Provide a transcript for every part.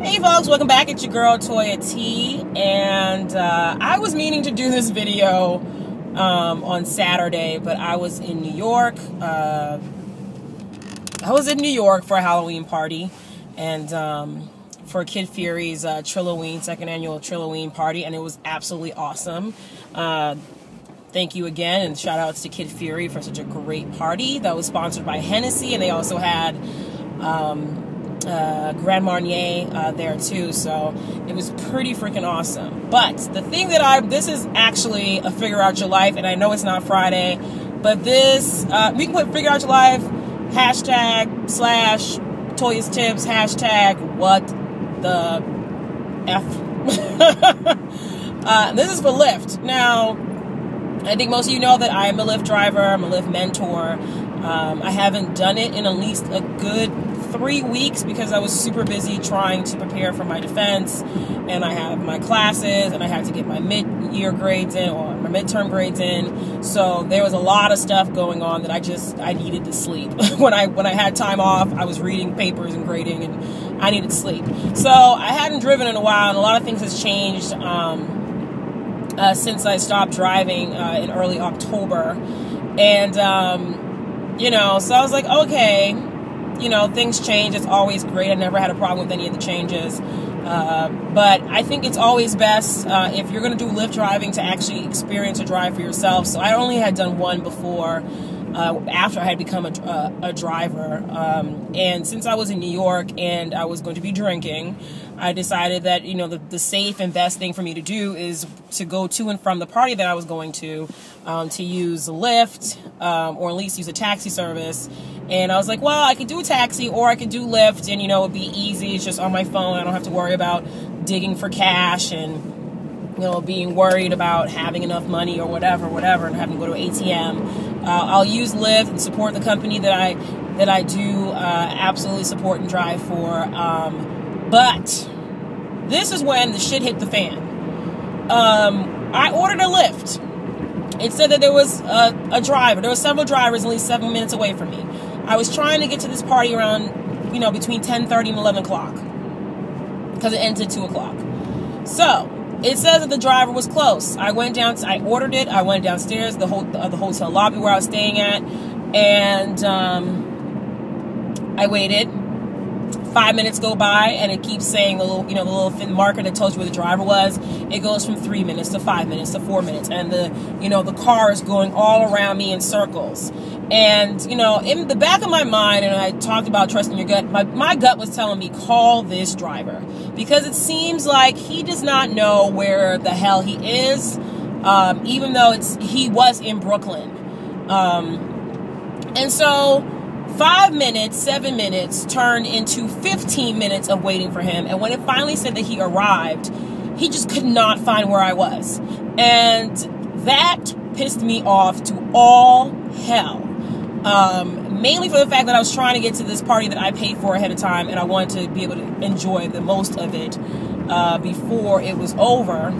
Hey folks, welcome back. It's your girl Toya T, and I was meaning to do this video on Saturday, but I was in New York. I was in New York for a Halloween party, and for Kid Fury's Trilloween, second annual Trilloween party, and it was absolutely awesome. Thank you again, and shout outs to Kid Fury for such a great party that was sponsored by Hennessy, and they also had Grand Marnier there too, so it was pretty freaking awesome. But the thing that this is actually a figure out your life, and I know it's not Friday, but this we can put figure out your life hashtag / Toya's tips hashtag what the F. This is for Lyft. Now, I think most of you know that I am a Lyft driver. I'm a Lyft mentor. I haven't done it in at least a good 3 weeks because I was super busy trying to prepare for my defense, and I have my classes, and I had to get my mid-year grades in, or my midterm grades in. So there was a lot of stuff going on that I needed to sleep. when I had time off, I was reading papers and grading, and I needed sleep. So I hadn't driven in a while, and a lot of things has changed since I stopped driving in early October. And so I was like, okay, things change. It's always great. I never had a problem with any of the changes. But I think it's always best if you're going to do Lyft driving to actually experience a drive for yourself. So I only had done one before after I had become a driver. And since I was in New York and I was going to be drinking, I decided that, the safe and best thing for me to do is to go to and from the party that I was going to use Lyft, or at least use a taxi service. And I was like, well, I could do a taxi or I could do Lyft, and, it'd be easy. It's just on my phone. I don't have to worry about digging for cash and, being worried about having enough money or whatever, and having to go to an ATM. I'll use Lyft and support the company that I do absolutely support and drive for. But this is when the shit hit the fan. I ordered a Lyft. It said that there was a driver. There were several drivers at least 7 minutes away from me. I was trying to get to this party around, between 10:30 and 11 o'clock, because it ends at 2 o'clock. So it says that the driver was close. I ordered it. I went downstairs, the hotel lobby where I was staying at, and I waited. 5 minutes go by, and it keeps saying the little thin marker that tells you where the driver was. It goes from 3 minutes to 5 minutes to 4 minutes, and the car is going all around me in circles. And in the back of my mind, and I talked about trusting your gut, my gut was telling me, call this driver, because it seems like he does not know where the hell he is, even though he was in Brooklyn. And so 5 minutes, 7 minutes turned into 15 minutes of waiting for him. And when it finally said that he arrived, he just could not find where I was. And that pissed me off to all hell. Mainly for the fact that I was trying to get to this party that I paid for ahead of time, and I wanted to be able to enjoy the most of it before it was over.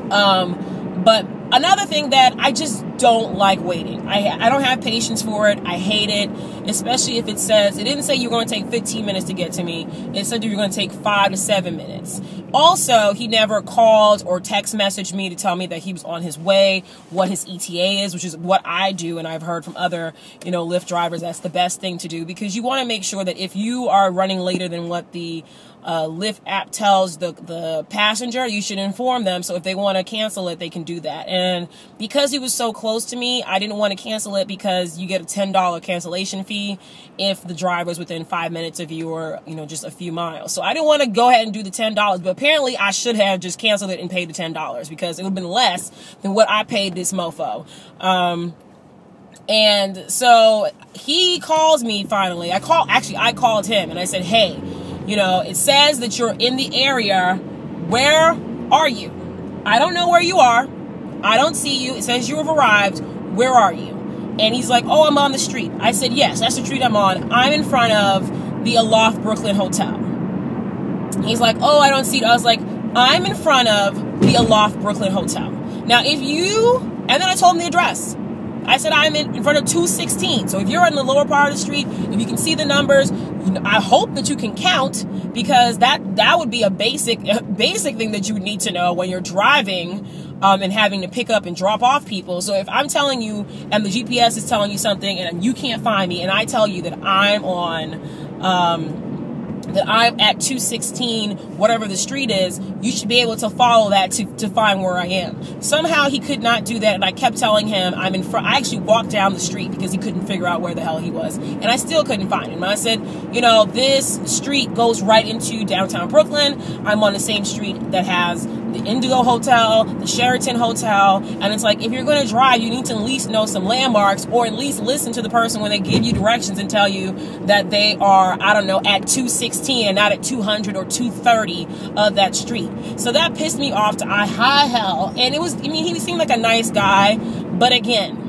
But another thing that I just don't like waiting. I don't have patience for it. I hate it, especially if it didn't say you're going to take 15 minutes to get to me. It said you're going to take 5 to 7 minutes. Also, he never called or text messaged me to tell me that he was on his way, what his ETA is, which is what I do, and I've heard from other, Lyft drivers, that's the best thing to do, because you want to make sure that if you are running later than what the Lyft app tells the passenger, you should inform them, so if they want to cancel it, they can do that. And because he was so close to me, I didn't want to cancel it, because you get a $10 cancellation fee if the driver's within 5 minutes of you, or just a few miles. So I didn't want to go ahead and do the $10, but apparently I should have just canceled it and paid the $10, because it would have been less than what I paid this mofo. And so he calls me finally. I called him, and I said, hey, it says that you're in the area. Where are you? I don't know where you are. I don't see you. It says you have arrived. Where are you? And he's like, oh, I'm on the street. I said, yes, that's the street I'm on. I'm in front of the Aloft Brooklyn Hotel. He's like, oh, I don't see it. I was like, I'm in front of the Aloft Brooklyn Hotel. Now, and then I told him the address. I said, I'm in front of 216. So if you're in the lower part of the street, if you can see the numbers, I hope that you can count, because that would be a basic thing that you would need to know when you're driving and having to pick up and drop off people. So if I'm telling you and the GPS is telling you something and you can't find me, and I tell you that I'm at 216, whatever the street is, you should be able to follow that to find where I am. Somehow he could not do that, and I kept telling him I'm in front. I actually walked down the street because he couldn't figure out where the hell he was, and I still couldn't find him. I said, you know, this street goes right into downtown Brooklyn. I'm on the same street that has the Indigo Hotel, the Sheraton Hotel, and it's like, if you're going to drive, you need to at least know some landmarks, or at least listen to the person when they give you directions and tell you that they are, I don't know, at 216 and not at 200 or 230 of that street. So that pissed me off to high hell. And it was, I mean, he seemed like a nice guy, but again,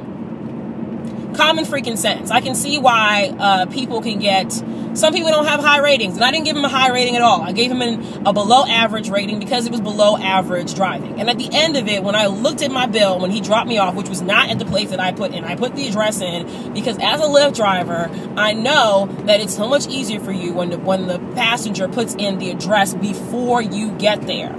common freaking sense. I can see why people can get, some people don't have high ratings, and I didn't give him a high rating at all. I gave him a below average rating because it was below average driving. And at the end of it, when I looked at my bill, when he dropped me off, which was not at the place that I put in, I put the address in, because as a Lyft driver, I know that it's so much easier for you when the passenger puts in the address before you get there.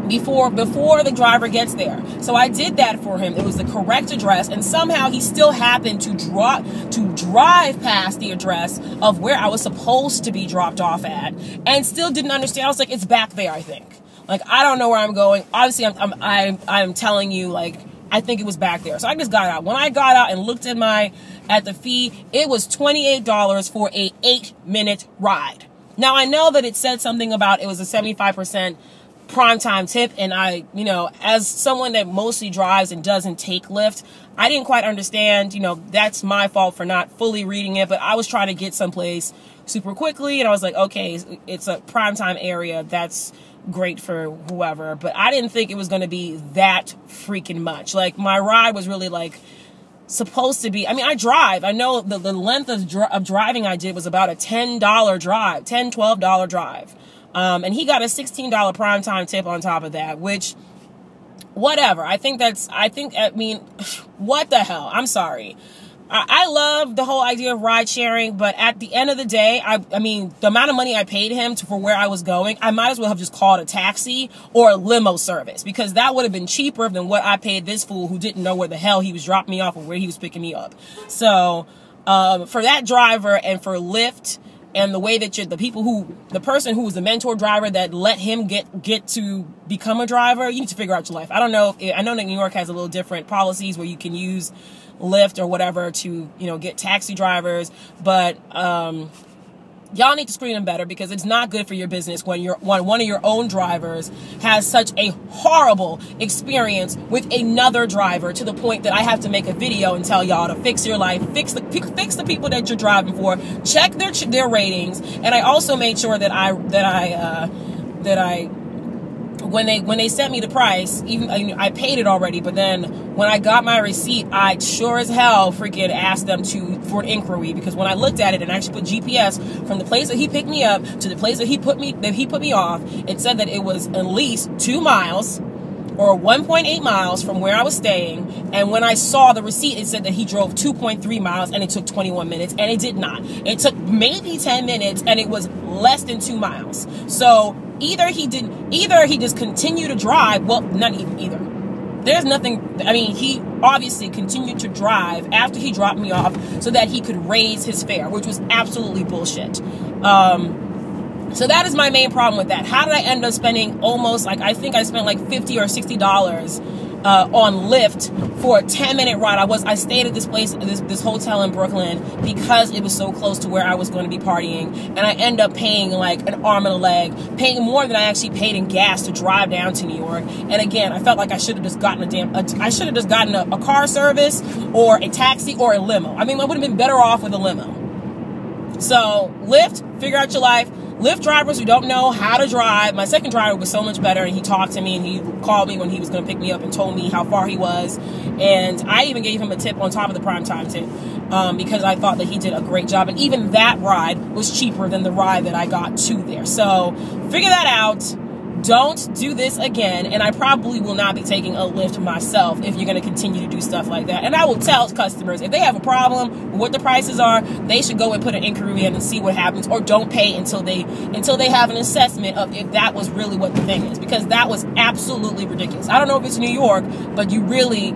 Before the driver gets there. So I did that for him. It was the correct address, and somehow he still happened to drive past the address of where I was supposed to be dropped off at, and still didn't understand. I was like, it's back there, I think. Like, I don't know where I'm going. Obviously, I'm telling you, like, I think it was back there. So I just got out. When I got out and looked at the fee, it was $28 for a 8-minute ride. Now, I know that it said something about it was a 75% primetime tip, and I, you know, as someone that mostly drives and doesn't take Lyft, I didn't quite understand. You know, that's my fault for not fully reading it, but I was trying to get someplace super quickly, and I was like, okay, it's a primetime area, that's great for whoever, but I didn't think it was going to be that freaking much. Like, my ride was really like supposed to be, I mean, I drive, I know the length of driving I did was about a $10 drive, $12 drive. And he got a $16 primetime tip on top of that, which, whatever. I mean, what the hell? I'm sorry. I love the whole idea of ride sharing, but at the end of the day, I mean, the amount of money I paid him for where I was going, I might as well have just called a taxi or a limo service, because that would have been cheaper than what I paid this fool who didn't know where the hell he was dropping me off or where he was picking me up. So, for that driver and for Lyft, and the way that the person who was the mentor driver that let him get to become a driver, you need to figure out your life. I don't know. I know that New York has a little different policies where you can use Lyft or whatever to, you know, get taxi drivers, but y'all need to screen them better, because it's not good for your business when one of your own drivers has such a horrible experience with another driver, to the point that I have to make a video and tell y'all to fix your life, fix the people that you're driving for, check their ratings. And I also made sure that when they sent me the price, even I paid it already, but then when I got my receipt, I sure as hell freaking asked them for an inquiry, because when I looked at it and actually put GPS from the place that he picked me up to the place that he put me off, it said that it was at least 2 miles or 1.8 miles from where I was staying. And when I saw the receipt, it said that he drove 2.3 miles and it took 21 minutes, and it did not. It took maybe 10 minutes and it was less than 2 miles. So either he just continued to drive. Well, not even either. There's nothing, I mean, he obviously continued to drive after he dropped me off so that he could raise his fare, which was absolutely bullshit. So that is my main problem with that. How did I end up spending almost, like, I think I spent like $50 or $60 on Lyft for a 10-minute ride? I stayed at this place, this hotel in Brooklyn, because it was so close to where I was going to be partying, and I end up paying like an arm and a leg, paying more than I actually paid in gas to drive down to New York. And again, I felt like I should have just gotten a car service or a taxi or a limo. I mean, I would have been better off with a limo. So Lyft, figure out your life. Lyft drivers who don't know how to drive. My second driver was so much better, and he talked to me, and he called me when he was going to pick me up and told me how far he was. And I even gave him a tip on top of the primetime tip, because I thought that he did a great job. And even that ride was cheaper than the ride that I got to there. So figure that out. don't do this again. And I probably will not be taking a Lyft myself if you're going to continue to do stuff like that. And I will tell customers, if they have a problem with what the prices are, they should go and put an inquiry in and see what happens, or don't pay until they have an assessment of if that was really what the thing is, because that was absolutely ridiculous. I don't know if it's New York, but you really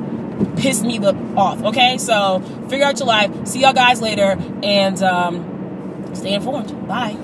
pissed me off. Okay, so figure out your life. See y'all guys later, and stay informed. Bye.